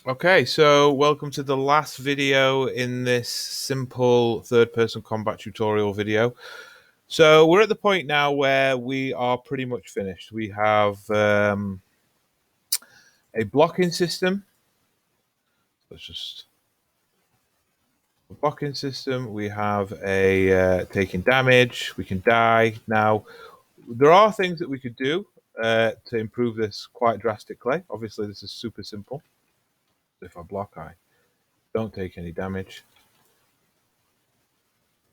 Okay, so welcome to the last video in this simple third-person combat tutorial video. So we're at the point now where we are pretty much finished. We have a blocking system. Let's just a blocking system. We have a taking damage. We can die. Now, there are things that we could do to improve this quite drastically. Obviously, this is super simple. If I block, I don't take any damage.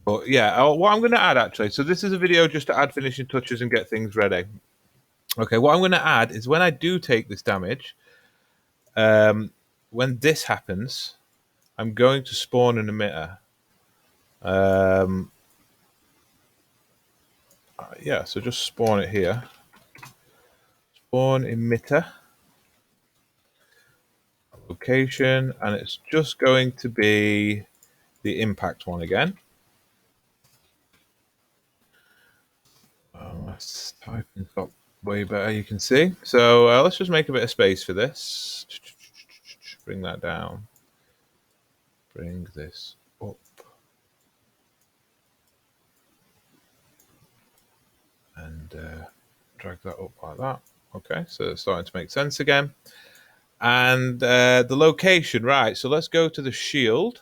But yeah, what I'm going to add actually, so this is a video just to add finishing touches and get things ready. Okay, what I'm going to add is when I do take this damage, when this happens, I'm going to spawn an emitter. Yeah, so just spawn it here. Spawn emitter. Location, and it's just going to be the impact one again. Let's type in top way better, you can see. So let's just make a bit of space for this. Bring that down. Bring this up. And drag that up like that. Okay, so it's starting to make sense again. And the location, right, so let's go to the shield.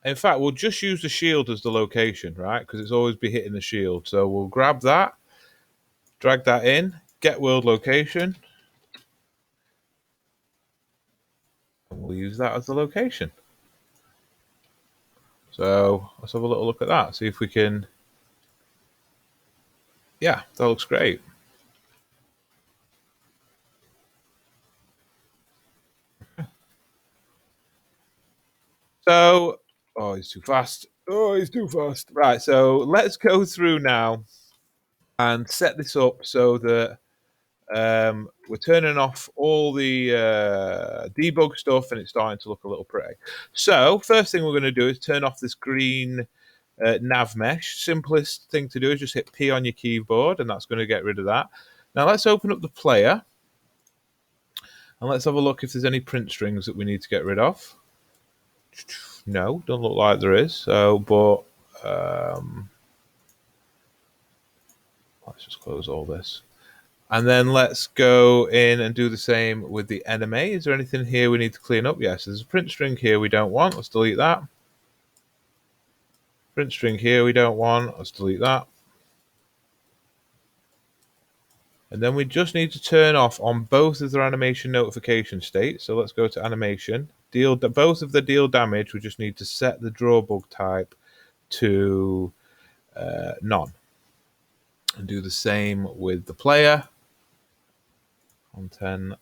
In fact, we'll just use the shield as the location, right, because it's always be hitting the shield. So we'll grab that, drag that in, get world location, and we'll use that as the location. So let's have a little look at that, see if we can. Yeah, that looks great. So, oh, he's too fast. Oh, he's too fast. Right, so let's go through now and set this up so that we're turning off all the debug stuff and it's starting to look a little pretty. So first thing we're going to do is turn off this green nav mesh. Simplest thing to do is just hit P on your keyboard and that's going to get rid of that. Now let's open up the player and let's have a look if there's any print strings that we need to get rid of. No, don't look like there is. So, but let's just close all this. And then let's go in and do the same with the enemy. Is there anything here we need to clean up? Yes, there's a print string here we don't want. Let's delete that. Print string here we don't want. Let's delete that. And then we just need to turn off on both of their animation notification states. So let's go to animation. Both of the deal damage, we just need to set the draw bug type to none. And do the same with the player. Content,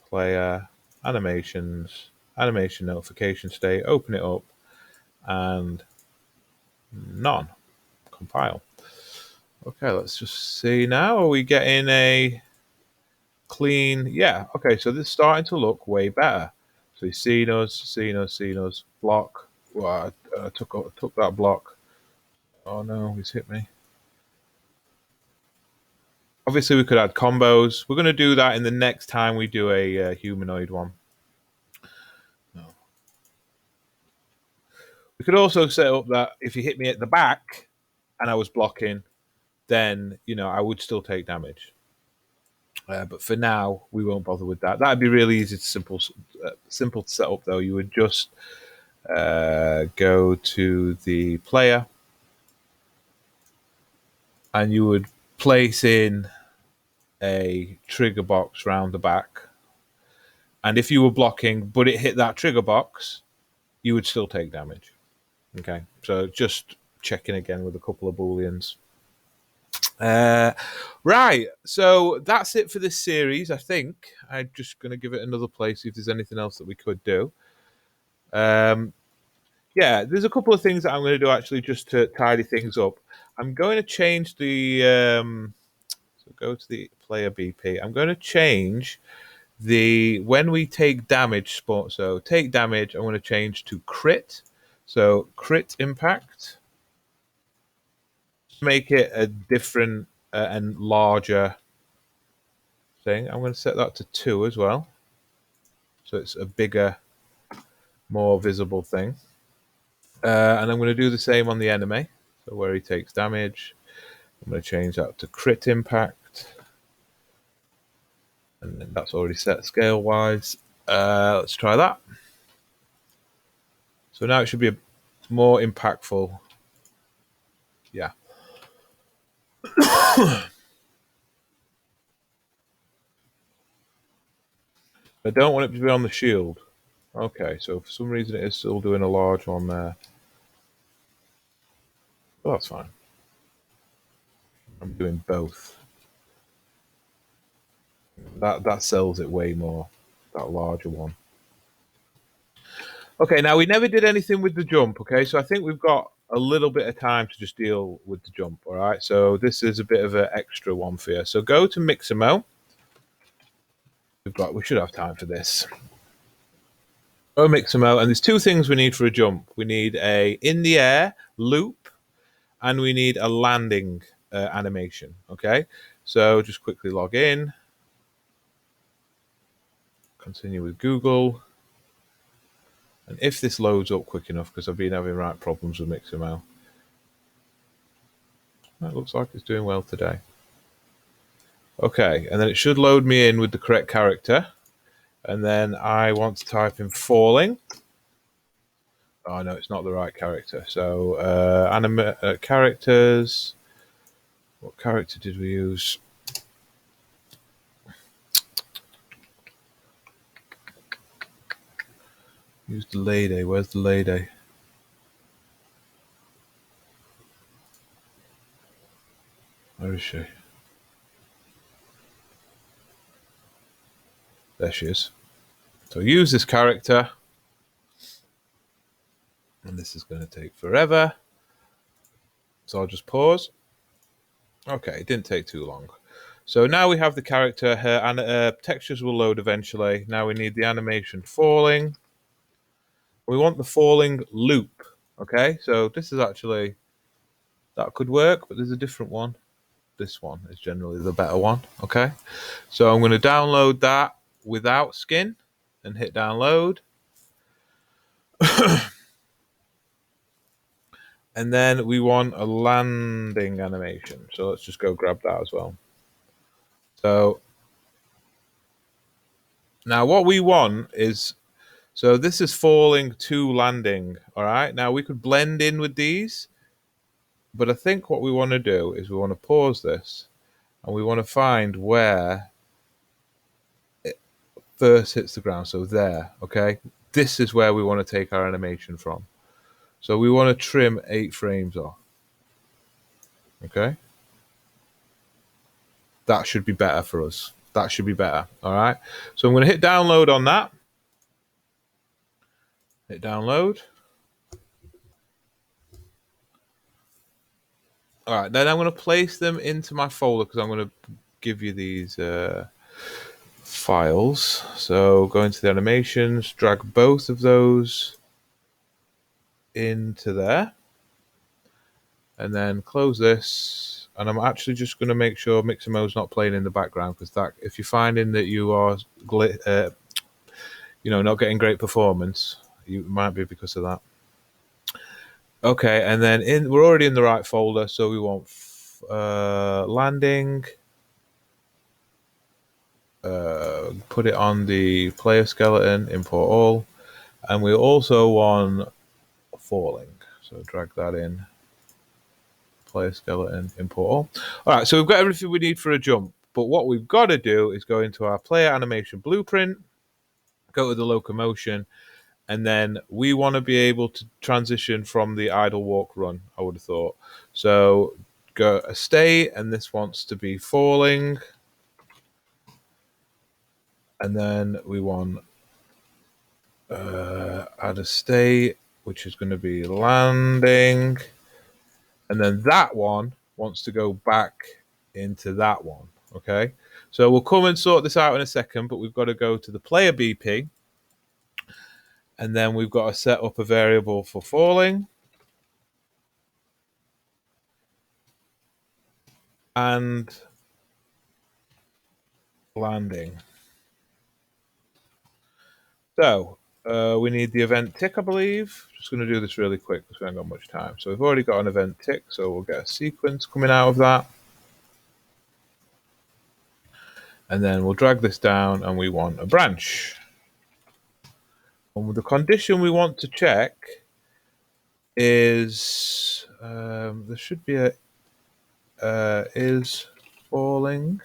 player, animations, animation notification state, open it up, and none. Compile. Okay, let's just see now. Are we getting a clean? Yeah, okay, so this is starting to look way better. So he's seen us, block. Well, I took that block. Oh no, he's hit me. Obviously, we could add combos. We're going to do that in the next time we do a humanoid one. No. We could also set up that if you hit me at the back and I was blocking, then I would still take damage. But for now, we won't bother with that. That'd be really easy to simple to set up though. You would just go to the player, and you would place in a trigger box round the back. And if you were blocking, but it hit that trigger box, you would still take damage. Okay, so just checking again with a couple of booleans. Right, so that's it for this series. I think I'm just going to give it another play, see if there's anything else that we could do. Yeah, there's a couple of things that I'm going to do actually just to tidy things up. I'm going to change the so go to the player BP. I'm going to change the when we take damage spot. So take damage, I'm going to change to crit. So crit impact. Make it a different and larger thing. I'm going to set that to 2 as well. so it's a bigger, more visible thing. And I'm going to do the same on the enemy. So where he takes damage, I'm going to change that to crit impact. And then that's already set scale-wise. Let's try that. So now it should be a more impactful. Yeah. I don't want it to be on the shield. Okay, so for some reason it is still doing a large one there. Well, that's fine. I'm doing both. That sells it way more, that larger one. Okay, now we never did anything with the jump, okay? So I think we've got a little bit of time to just deal with the jump, all right? So this is a bit of an extra one for you. So go to Mixamo. We should have time for this. Go Mixamo, and there's two things we need for a jump. We need a in the air loop, and we need a landing animation, okay? So just quickly log in. Continue with Google. And if this loads up quick enough, because I've been having right problems with Mixamo. That looks like it's doing well today. Okay, and then it should load me in with the correct character. And then I want to type in falling. Oh, no, it's not the right character. So characters. What character did we use? Use the lady. Where's the lady? Where is she? There she is. So use this character. And this is going to take forever. So I'll just pause. Okay, it didn't take too long. So now we have the character. Her textures will load eventually. Now we need the animation falling. We want the falling loop. Okay, so this is actually, that could work, but there's a different one. This one is generally the better one. Okay, so I'm going to download that without skin and hit download. And then we want a landing animation. So let's just go grab that as well. So now what we want is, so this is falling to landing. All right, now we could blend in with these, but I think what we want to do is we want to pause this and we want to find where it first hits the ground. So there, okay, this is where we want to take our animation from. So we want to trim 8 frames off. Okay, that should be better for us. That should be better. All right, so I'm going to hit download on that. Hit download. All right, then I'm going to place them into my folder because I'm going to give you these files. So go into the animations, drag both of those into there, and then close this. And I'm actually just going to make sure Mixamo's not playing in the background, because that, if you're finding that you are, not getting great performance, it might be because of that. Okay, and then we're already in the right folder, so we want landing. Put it on the player skeleton, import all, and we also want falling. So drag that in. Player skeleton, import all. All right, so we've got everything we need for a jump. But what we've got to do is go into our player animation blueprint, go to the locomotion, and then we want to be able to transition from the idle walk run, I would have thought. So go a stay, and this wants to be falling. And then we want add a stay, which is going to be landing. And then that one wants to go back into that one. Okay, so we'll come and sort this out in a second, but we've got to go to the player BP, and then we've got to set up a variable for falling and landing. So we need the event tick, I believe. Just going to do this really quick because we haven't got much time. So we've already got an event tick, so we'll get a sequence coming out of that. And then we'll drag this down and we want a branch. And the condition we want to check is there should be a is falling,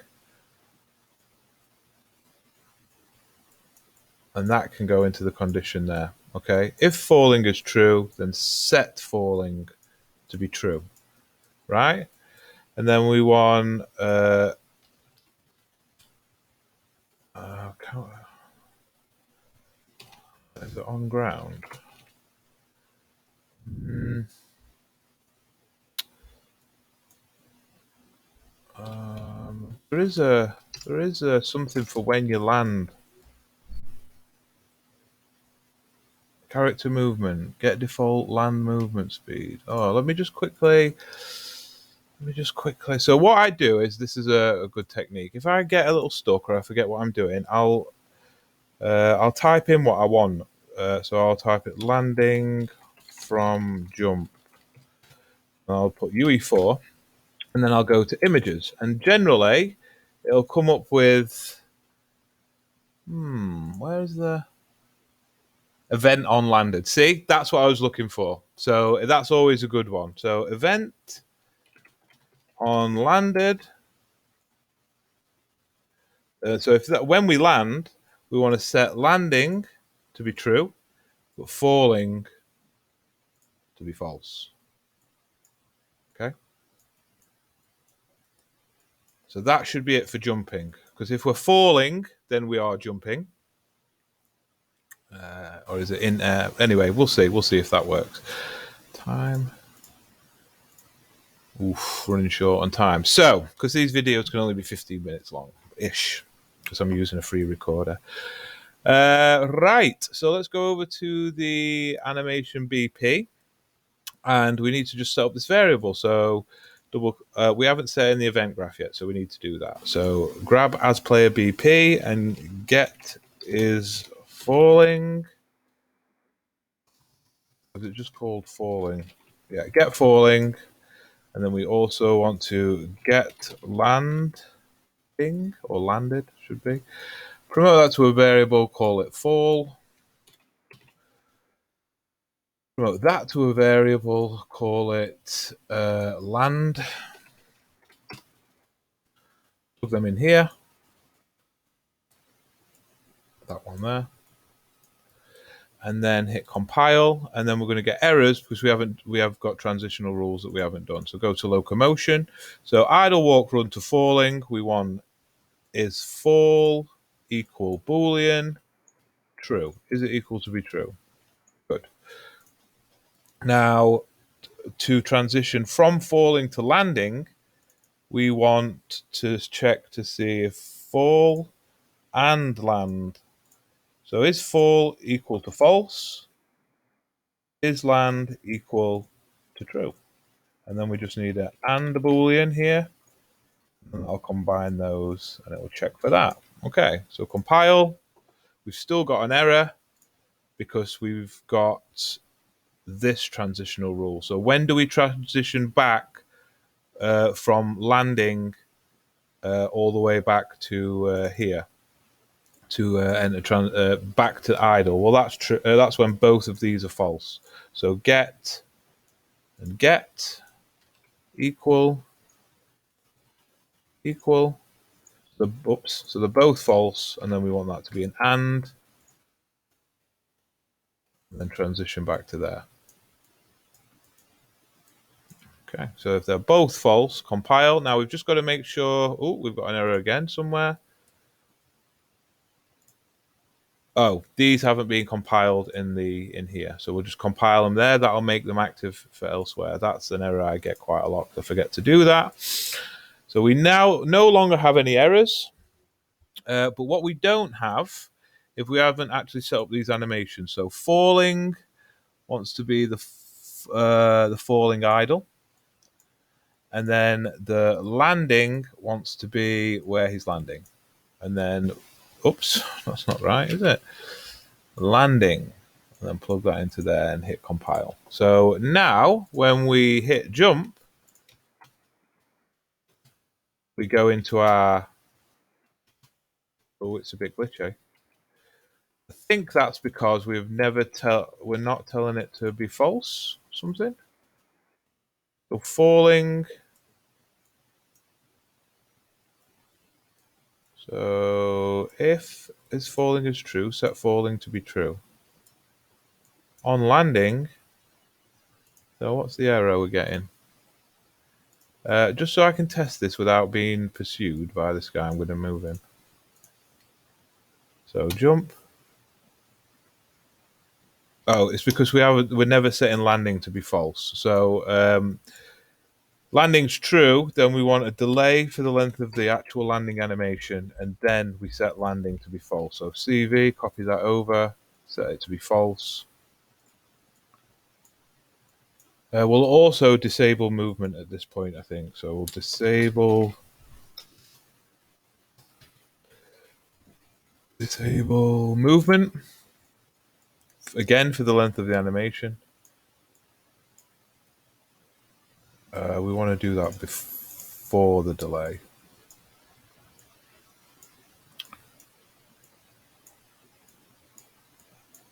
and that can go into the condition there. Okay, if falling is true, then set falling to be true, right? And then we want is it on ground? There is a something for when you land. Character movement, get default land movement speed. Oh, let me just quickly. So what I do is, this is a good technique. If I get a little stuck or I forget what I'm doing, I'll type in what I want. So I'll type it landing from jump. And I'll put UE4, and then I'll go to images. And generally, it'll come up with where's the event on landed? See, that's what I was looking for. So that's always a good one. So event on landed. So if when we land, we want to set landing to be true, but falling to be false. Okay. So that should be it for jumping. Because if we're falling, then we are jumping. Or is it in air? Anyway, we'll see. We'll see if that works. Time. Oof, running short on time. So, because these videos can only be 15 minutes long-ish, because I'm using a free recorder. Right, so let's go over to the animation BP, and we need to just set up this variable. So we haven't set in the event graph yet, so we need to do that. So grab as player BP and get is falling. Is it just called falling? Yeah, get falling. And then we also want to get landing, or landed, should be. Promote that to a variable, call it fall. Promote that to a variable, call it land. Plug them in here. That one there. And then hit compile, and then we're going to get errors because we have got transitional rules that we haven't done. So go to locomotion. So idle, walk, run to falling. We want is fall equal Boolean true. Is it equal to be true? Good. Now, to transition from falling to landing, we want to check to see if fall and land. So is fall equal to false? Is land equal to true? And then we just need an and Boolean here. And I'll combine those and it will check for that. Okay, so compile. We've still got an error because we've got this transitional rule. So when do we transition back from landing all the way back to here? To enter back to idle. Well, that's true. That's when both of these are false. So get and get equal. So they're both false, and then we want that to be an and then transition back to there. Okay, so if they're both false, compile. Now we've just got to make sure. Oh, we've got an error again somewhere. Oh, these haven't been compiled in here. So we'll just compile them there. That'll make them active for elsewhere. That's an error I get quite a lot. I forget to do that. So we now no longer have any errors. But what we don't have, if we haven't actually set up these animations. So falling wants to be the falling idle. And then the landing wants to be where he's landing. And then, oops, that's not right, is it? landing, and then plug that into there and hit compile. So now when we hit jump, we go into our, oh, it's a bit glitchy. I think that's because we're not telling it to be false, something. So falling. So if is falling is true, set falling to be true. On landing, so what's the error we're getting? Just so I can test this without being pursued by this guy, I'm going to move him. So jump. Oh, it's because we're never setting landing to be false. So landing's true, then we want a delay for the length of the actual landing animation, and then we set landing to be false. So CV, copy that over, set it to be false. We'll also disable movement at this point, I think. So we'll disable movement, again for the length of the animation. We want to do that before the delay.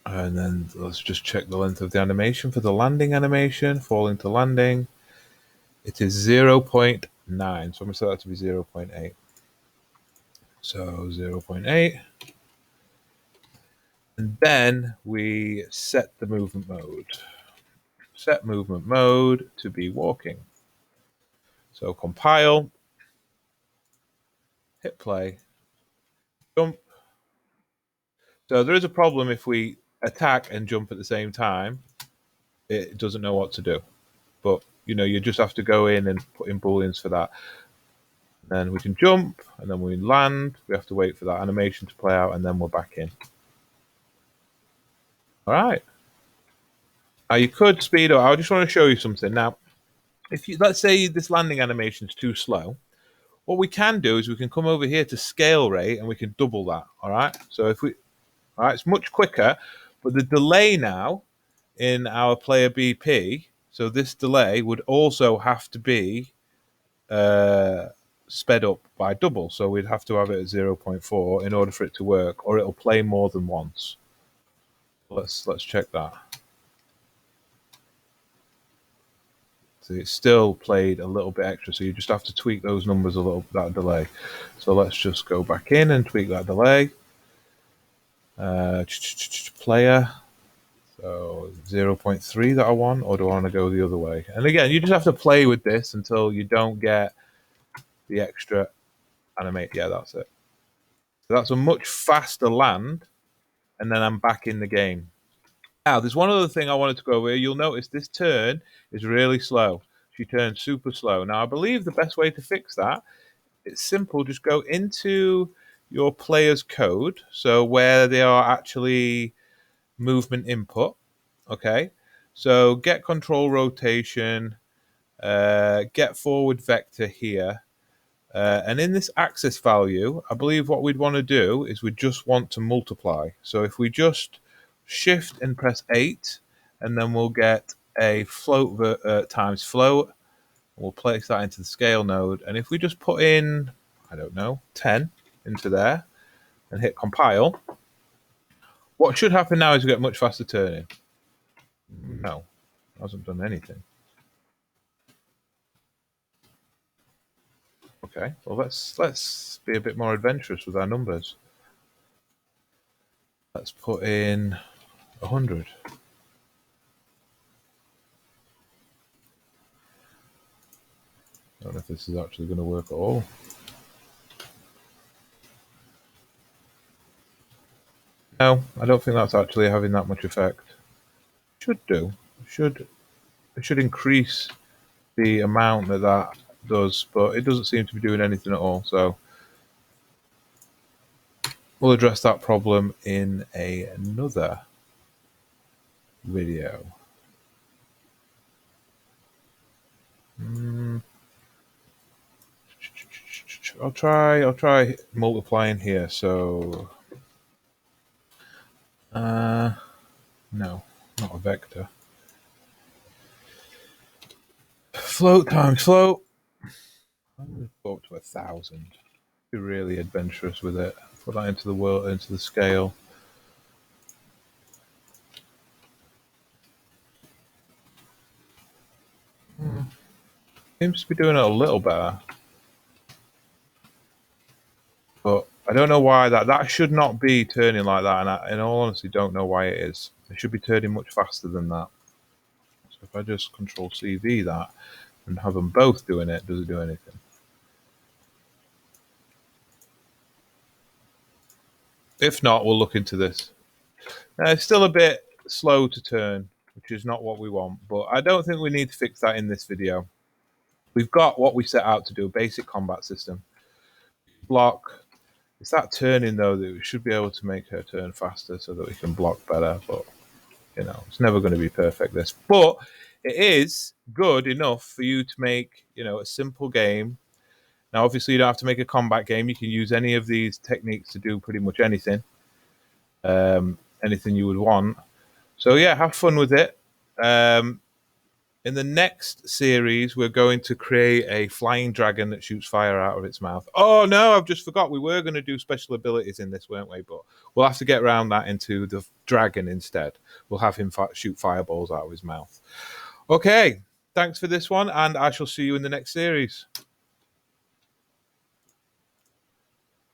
And then let's just check the length of the animation for the landing animation, falling to landing. It is 0.9, so I'm going to set that to be 0.8. So 0.8. And then we set the movement mode. Set movement mode to be walking. So compile, hit play, jump. So there is a problem if we attack and jump at the same time. It doesn't know what to do. But, you just have to go in and put in booleans for that. Then we can jump, and then we land. We have to wait for that animation to play out, and then we're back in. All right. Now you could speed up. I just want to show you something. Now, let's say this landing animation is too slow, what we can do is we can come over here to scale rate, and we can double that. All right. So all right, it's much quicker, but the delay now in our player BP, so this delay would also have to be sped up by double. So we'd have to have it at 0.4 in order for it to work, or it'll play more than once. Let's check that. So it's still played a little bit extra, so you just have to tweak those numbers a little, that delay. So let's just go back in and tweak that delay. Player, so 0.3 that I want, or do I want to go the other way? And again, you just have to play with this until you don't get the extra animate. Yeah, that's it. So that's a much faster land, and then I'm back in the game. Now, there's one other thing I wanted to go over. You'll notice this turn is really slow. She turns super slow. Now, I believe the best way to fix that, it's simple. Just go into your player's code, so where they are actually movement input. Okay, so get control rotation, get forward vector here. And in this axis value, I believe what we'd want to do is we just want to multiply. So if we just shift and press 8, and then we'll get a float times float. We'll place that into the scale node. And if we just put in, I don't know, 10 into there and hit compile, what should happen now is we get much faster turning. No, hasn't done anything. Okay, well let's be a bit more adventurous with our numbers. Let's put in 100. I don't know if this is actually going to work at all. No, I don't think that's actually having that much effect. Should do. It should increase the amount that does, but it doesn't seem to be doing anything at all. So we'll address that problem in another video. I'll try multiplying here. So No, not a vector. Float times float. I'm going to go up to 1,000. Be really adventurous with it. Put that into the world, into the scale. Seems to be doing it a little better. But I don't know why that should not be turning like that, and I, in all honesty, don't know why it is. It should be turning much faster than that. So if I just Control CV that and have them both doing it, does it do anything? If not, we'll look into this. It's still a bit slow to turn, which is not what we want, but I don't think we need to fix that in this video. We've got what we set out to do, a basic combat system. Block. It's that turning, though, that we should be able to make her turn faster so that we can block better, but, you know, it's never going to be perfect, this. But it is good enough for you to make, you know, a simple game. Now, obviously, you don't have to make a combat game. You can use any of these techniques to do pretty much anything. Anything you would want. So, yeah, have fun with it. In the next series, we're going to create a flying dragon that shoots fire out of its mouth. Oh, no, I've just forgot. We were going to do special abilities in this, weren't we? But we'll have to get around that into the dragon instead. We'll have him shoot fireballs out of his mouth. Okay, thanks for this one, and I shall see you in the next series.